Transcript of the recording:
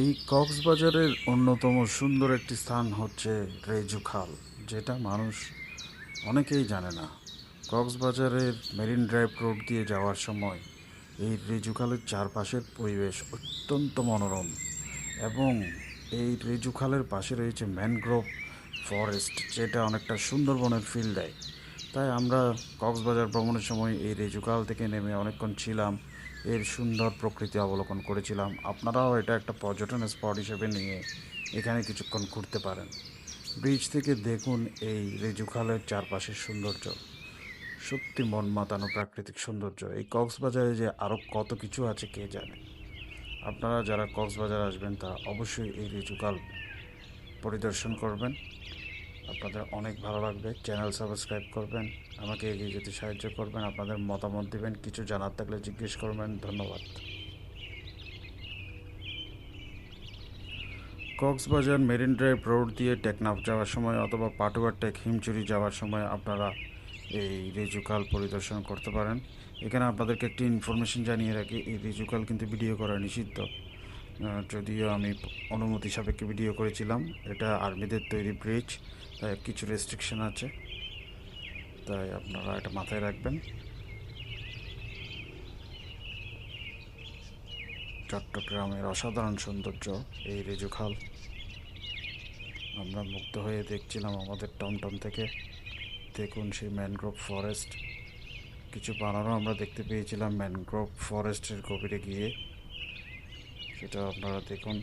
এই কক্সবাজারের অন্যতম সুন্দর একটি স্থান হচ্ছে রেজু খাল, যেটা মানুষ অনেকেই জানে না। কক্সবাজারের মেরিন ড্রাইভ রোড দিয়ে যাওয়ার সময় এই রেজু খালের চারপাশের পরিবেশ অত্যন্ত মনোরম, এবং এই রেজু খালের পাশে রয়েছে ম্যানগ্রোভ ফরেস্ট, যেটা অনেকটা সুন্দরবনের ফিল দেয়। তাই আমরা কক্সবাজার ভ্রমণের সময় এই রেজুকাল থেকে নেমে অনেকক্ষণ ছিলাম, এর সুন্দর প্রকৃতি অবলোকন করেছিলাম। আপনারাও এটা একটা পর্যটন স্পট হিসেবে নিয়ে এখানে কিছুক্ষণ ঘুরতে পারেন। ব্রিজ থেকে দেখুন এই রেজুখালের চারপাশের সৌন্দর্য, সত্যি মন মাতানো প্রাকৃতিক সৌন্দর্য। এই কক্সবাজারে যে আরও কত কিছু আছে কে জানে। আপনারা যারা কক্সবাজার আসবেন তারা অবশ্যই এই রেজুকাল পরিদর্শন করবেন, আপনাদের অনেক ভালো লাগবে। চ্যানেল সাবস্ক্রাইব করবেন, আমাকে এগিয়ে যেতে সাহায্য করবেন, আপনাদের মতামত দিবেন, কিছু জানার থাকলে জিজ্ঞেস করবেন। ধন্যবাদ। কক্সবাজার মেরিন ড্রাইভ রোড দিয়ে টেকনাফ যাওয়ার সময় অথবা পাটুয়া টেক হিমচুরি যাওয়ার সময় আপনারা এই রেজুকাল পরিদর্শন করতে পারেন। এখানে আপনাদেরকে একটি ইনফরমেশন জানিয়ে রাখি, এই রেজুকাল কিন্তু ভিডিও করা নিষিদ্ধ। যদিও আমি অনুমতি সাপেক্ষে ভিডিও করেছিলাম, এটা আর্মিদের তৈরি ব্রিজ, তাই কিছু রেস্ট্রিকশন আছে, তাই আপনারা এটা মাথায় রাখবেন। চট্টগ্রামের অসাধারণ সৌন্দর্য এই রেজু খাল, আমরা মুগ্ধ হয়ে দেখছিলাম আমাদের টমটম থেকে। দেখুন সেই ম্যানগ্রোভ ফরেস্ট, কিছু বানানো আমরা দেখতে পেয়েছিলাম ম্যানগ্রোভ ফরেস্টের গভীরে গিয়ে, সেটা আপনারা দেখুন।